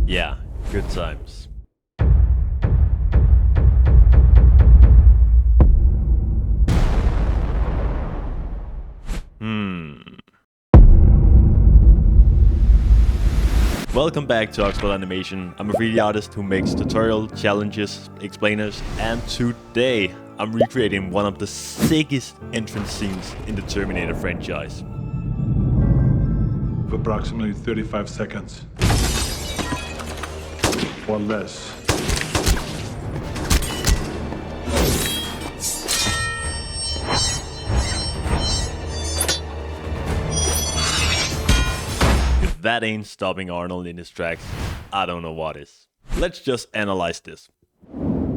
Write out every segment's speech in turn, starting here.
Yeah, good times. Welcome back to Oxford Animation. I'm a 3D artist who makes tutorial, challenges, explainers, and today I'm recreating one of the sickest entrance scenes in the Terminator franchise. Approximately 35 seconds. Or less. If that ain't stopping Arnold in his tracks, I don't know what is. Let's just analyze this.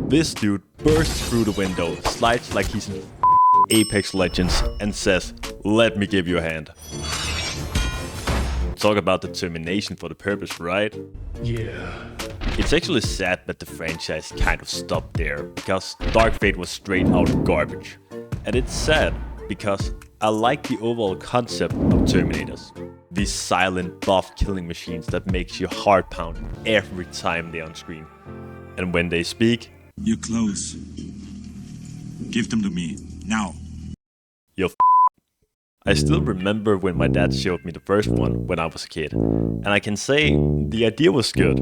This dude bursts through the window, slides like he's in Apex Legends, and says, "Let me give you a hand." Talk about determination for the purpose, right? Yeah. It's actually sad that the franchise kind of stopped there, because Dark Fate was straight out garbage. And it's sad, because I like the overall concept of Terminators. These silent, buff killing machines that makes your heart pound every time they're on screen. And when they speak, you're close. Give them to me, now. you're I still remember when my dad showed me the first one when I was a kid. And I can say the idea was good,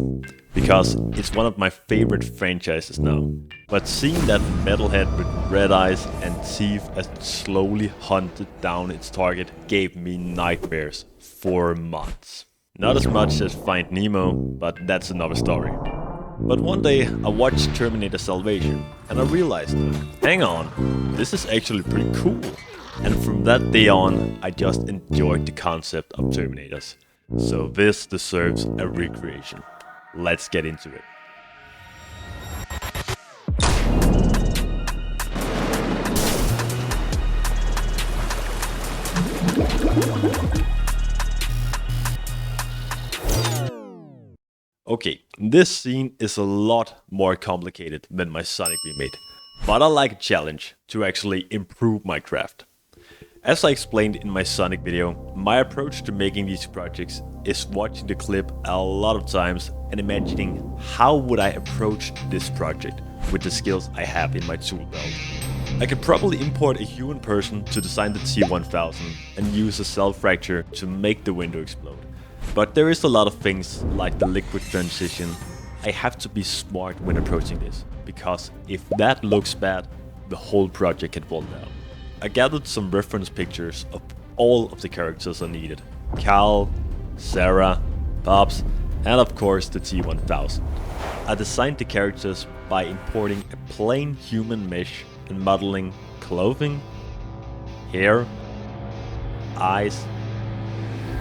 because it's one of my favorite franchises now. But seeing that metalhead with red eyes and teeth as it slowly hunted down its target gave me nightmares for months. Not as much as Find Nemo, but that's another story. But one day I watched Terminator Salvation and I realized, hang on, this is actually pretty cool. And from that day on, I just enjoyed the concept of Terminators. So this deserves a recreation. Let's get into it. Okay, this scene is a lot more complicated than my Sonic remake, but I like a challenge to actually improve my craft. As I explained in my Sonic video, my approach to making these projects is watching the clip a lot of times and imagining how would I approach this project with the skills I have in my tool belt. I could probably import a human person to design the T-1000 and use a cell fracture to make the window explode. But there is a lot of things like the liquid transition. I have to be smart when approaching this, because if that looks bad, the whole project can fall down. I gathered some reference pictures of all of the characters I needed. Carl, Sarah, Pops, and of course the T-1000. I designed the characters by importing a plain human mesh and modeling clothing, hair, eyes,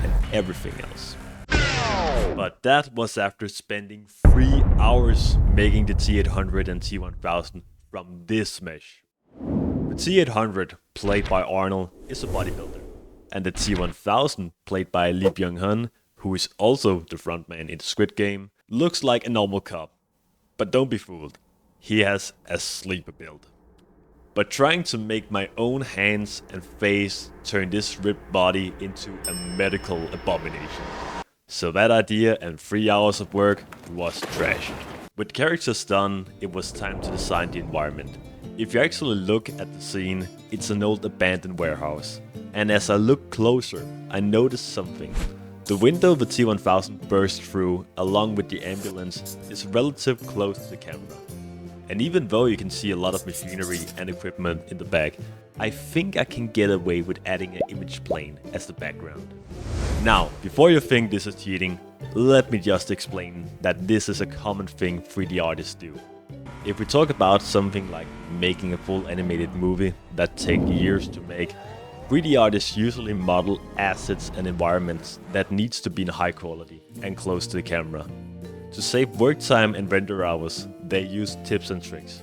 and everything else. But that was after spending 3 hours making the T-800 and T-1000 from this mesh. The T-800, played by Arnold, is a bodybuilder, and the T-1000, played by Lee Byung-hun, who is also the frontman in Squid Game, looks like a normal cop. But don't be fooled, he has a sleeper build. But trying to make my own hands and face turn this ripped body into a medical abomination. So that idea and 3 hours of work was trash. With characters done, it was time to design the environment. If you actually look at the scene, it's an old abandoned warehouse. And as I looked closer, I noticed something. The window the T-1000 burst through, along with the ambulance, is relatively close to the camera. And even though you can see a lot of machinery and equipment in the back, I think I can get away with adding an image plane as the background. Now, before you think this is cheating, let me just explain that this is a common thing 3D artists do. If we talk about something like making a full animated movie that takes years to make, 3D artists usually model assets and environments that needs to be in high quality and close to the camera. To save work time and render hours, they use tips and tricks.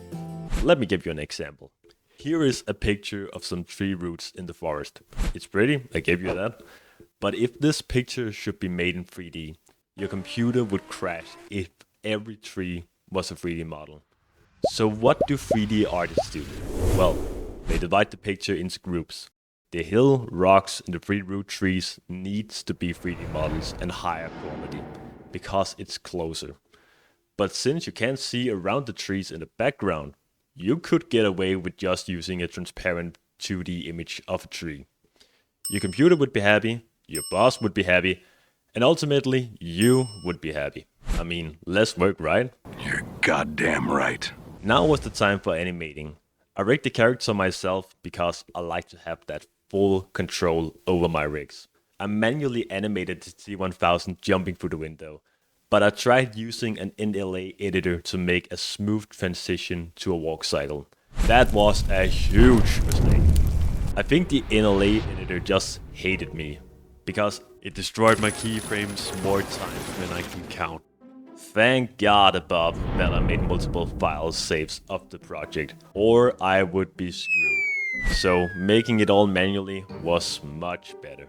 Let me give you an example. Here is a picture of some tree roots in the forest. It's pretty, I give you that. But if this picture should be made in 3D, your computer would crash if every tree was a 3D model. So what do 3D artists do? Well, they divide the picture into groups. The hill, rocks, and the tree root trees needs to be 3D models and higher quality, because it's closer. But since you can't see around the trees in the background, you could get away with just using a transparent 2D image of a tree. Your computer would be happy, your boss would be happy, and ultimately, you would be happy. I mean, less work, right? You're goddamn right. Now was the time for animating. I rigged the character myself because I like to have that full control over my rigs. I manually animated the T-1000 jumping through the window, but I tried using an NLA editor to make a smooth transition to a walk cycle. That was a huge mistake. I think the NLA editor just hated me, because it destroyed my keyframes more times than I can count. Thank God above that I made multiple file saves of the project, or I would be screwed. So making it all manually was much better.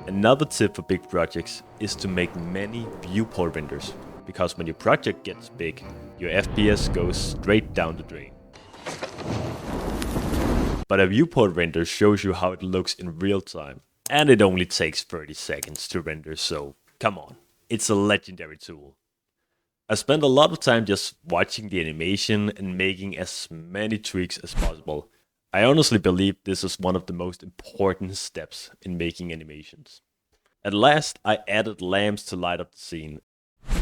Another tip for big projects is to make many viewport renders, because when your project gets big, your FPS goes straight down the drain. But a viewport render shows you how it looks in real time, and it only takes 30 seconds to render, so come on, it's a legendary tool. I spent a lot of time just watching the animation and making as many tweaks as possible. I honestly believe this is one of the most important steps in making animations. At last, I added lamps to light up the scene.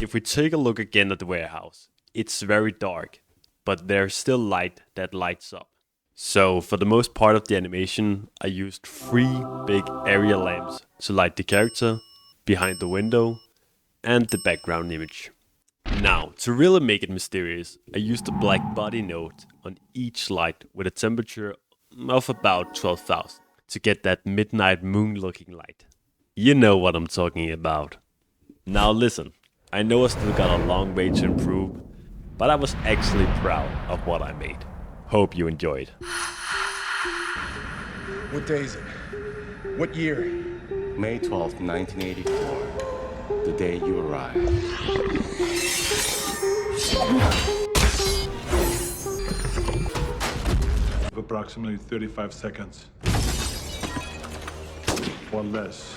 If we take a look again at the warehouse, it's very dark, but there's still light that lights up. So for the most part of the animation, I used 3 big area lamps to light the character, behind the window, and the background image. Now, to really make it mysterious, I used a black body node on each light with a temperature of about 12,000 to get that midnight moon looking light. You know what I'm talking about. Now listen, I know I still got a long way to improve, but I was actually proud of what I made. Hope you enjoyed. What day is it? What year? May 12th, 1984. The day you arrived. Approximately 35 seconds. Or less.